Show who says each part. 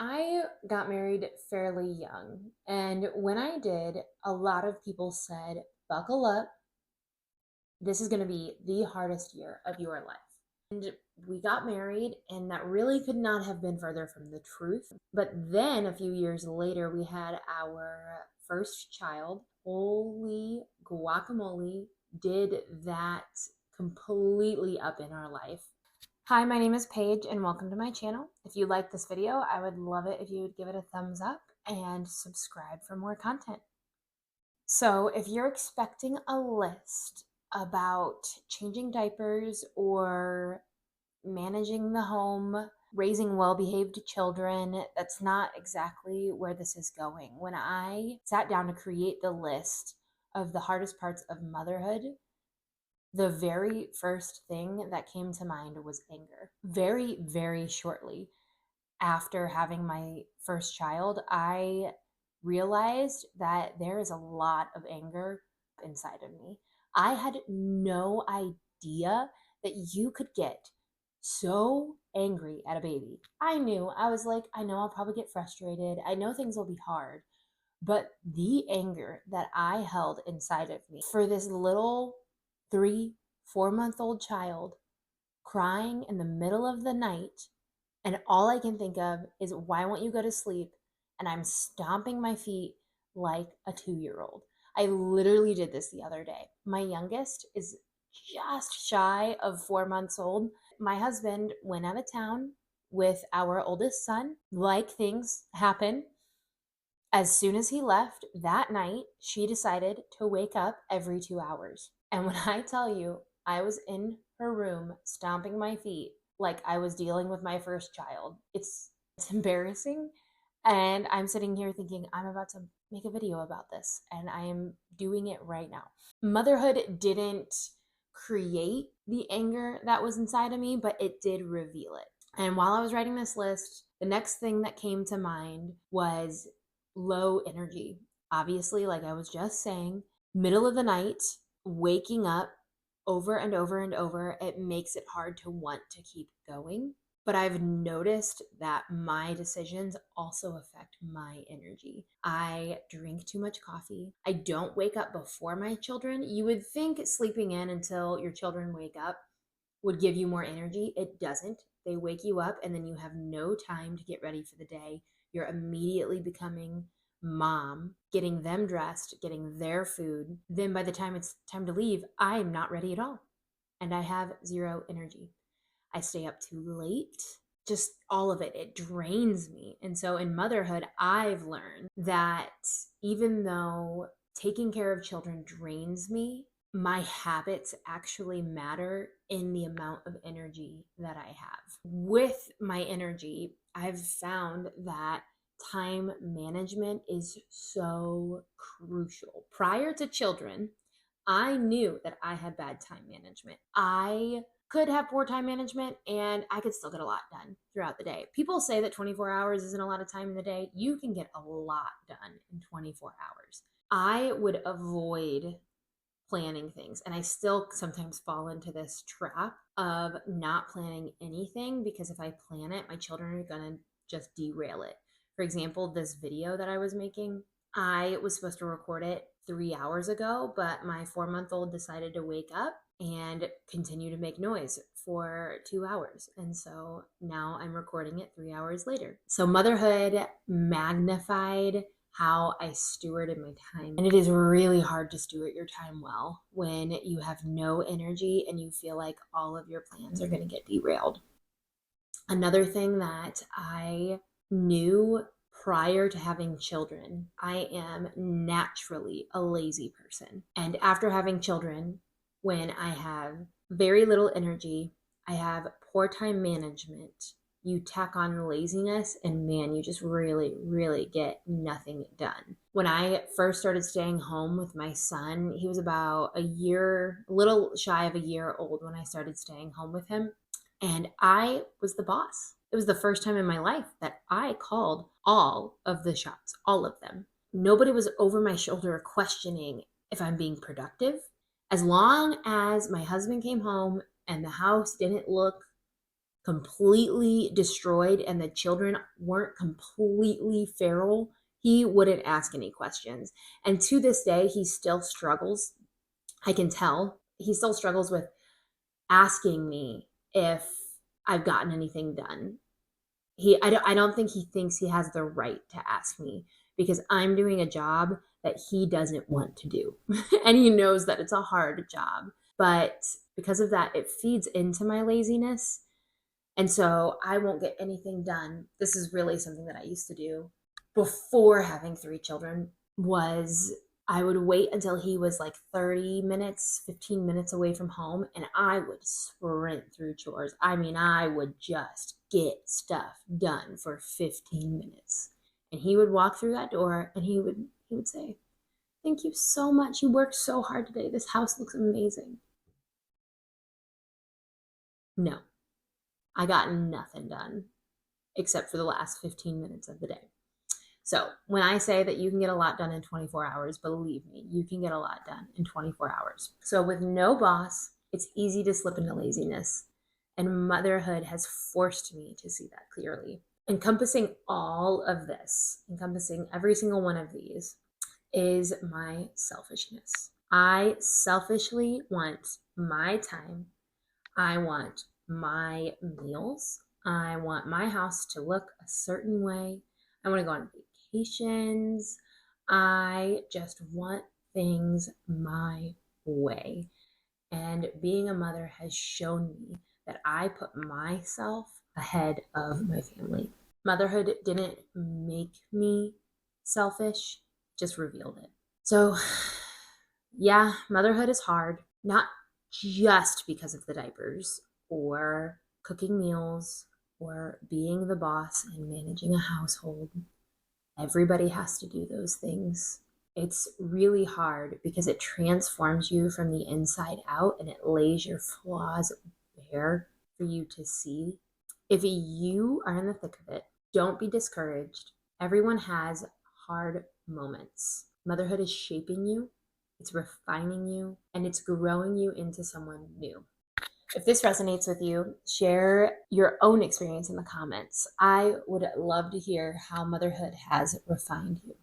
Speaker 1: I got married fairly young, and when I did, a lot of people said, buckle up, this is going to be the hardest year of your life. And we got married, and that really could not have been further from the truth. But then a few years later, we had our first child. Holy guacamole, did that completely up in our life. Hi, my name is Paige and welcome to my channel. If you like this video, I would love it if you would give it a thumbs up and subscribe for more content. So if you're expecting a list about changing diapers or managing the home, raising well-behaved children, that's not exactly where this is going. When I sat down to create the list of the hardest parts of motherhood, the very first thing that came to mind was anger. Very, very shortly after having my first child, I realized that there is a lot of anger inside of me. I had no idea that you could get so angry at a baby. I was like, I know I'll probably get frustrated. I know things will be hard. But the anger that I held inside of me for this little 3, 4 month old child crying in the middle of the night, and all I can think of is, why won't you go to sleep? And I'm stomping my feet like a 2 year old. I literally did this the other day. My youngest is just shy of 4 months old. My husband went out of town with our oldest son. Like things happen, as soon as he left that night, she decided to wake up every 2 hours. And when I tell you, I was in her room stomping my feet like I was dealing with my first child, it's embarrassing. And I'm sitting here thinking, I'm about to make a video about this, and I am doing it right now. Motherhood didn't create the anger that was inside of me, but it did reveal it. And while I was writing this list, the next thing that came to mind was low energy. Obviously, like I was just saying, middle of the night, waking up over and over and over, it makes it hard to want to keep going. But I've noticed that my decisions also affect my energy. I drink too much coffee. I don't wake up before my children. You would think sleeping in until your children wake up would give you more energy. It doesn't. They wake you up and then you have no time to get ready for the day. You're immediately becoming mom, getting them dressed, getting their food. Then by the time it's time to leave, I'm not ready at all. And I have zero energy. I stay up too late. Just all of it, it drains me. And so in motherhood, I've learned that even though taking care of children drains me, my habits actually matter in the amount of energy that I have. With my energy, I've found that time management is so crucial. Prior to children, I knew that I had bad time management. I could have poor time management and I could still get a lot done throughout the day. People say that 24 hours isn't a lot of time in the day. You can get a lot done in 24 hours. I would avoid planning things, and I still sometimes fall into this trap of not planning anything, because if I plan it, my children are going to just derail it. For example, this video that I was making, I was supposed to record it 3 hours ago, but my 4 month old decided to wake up and continue to make noise for 2 hours. And so now I'm recording it 3 hours later. So motherhood magnified how I stewarded my time. And it is really hard to steward your time well when you have no energy and you feel like all of your plans are going to get derailed. Another thing that I knew prior to having children, I am naturally a lazy person. And after having children, when I have very little energy, I have poor time management, you tack on laziness, and man, you just really, really get nothing done. When I first started staying home with my son, he was about a little shy of a year old when I started staying home with him. And I was the boss. It was the first time in my life that I called all of the shots, all of them. Nobody was over my shoulder questioning if I'm being productive. As long as my husband came home and the house didn't look completely destroyed and the children weren't completely feral, he wouldn't ask any questions. And to this day, he still struggles. I can tell he still struggles with asking me if I've gotten anything done. I don't think he thinks he has the right to ask me because I'm doing a job that he doesn't want to do. And he knows that it's a hard job. But because of that, it feeds into my laziness. And so I won't get anything done. This is really something that I used to do before having three children was I would wait until he was like 30 minutes, 15 minutes away from home, and I would sprint through chores. I mean, I would just get stuff done for 15 minutes. And he would walk through that door and he would say, "Thank you so much. You worked so hard today. This house looks amazing." No, I got nothing done except for the last 15 minutes of the day. So when I say that you can get a lot done in 24 hours, believe me, you can get a lot done in 24 hours. So with no boss, it's easy to slip into laziness. And motherhood has forced me to see that clearly. Encompassing all of this, encompassing every single one of these, is my selfishness. I selfishly want my time. I want my meals. I want my house to look a certain way. I want to go on vacations. I just want things my way. And being a mother has shown me that I put myself ahead of my family. Motherhood didn't make me selfish, just revealed it. So, yeah, motherhood is hard, not just because of the diapers or cooking meals or being the boss and managing a household. Everybody has to do those things. It's really hard because it transforms you from the inside out and it lays your flaws bare for you to see. If you are in the thick of it, don't be discouraged. Everyone has hard moments. Motherhood is shaping you, it's refining you, and it's growing you into someone new. If this resonates with you, share your own experience in the comments. I would love to hear how motherhood has refined you.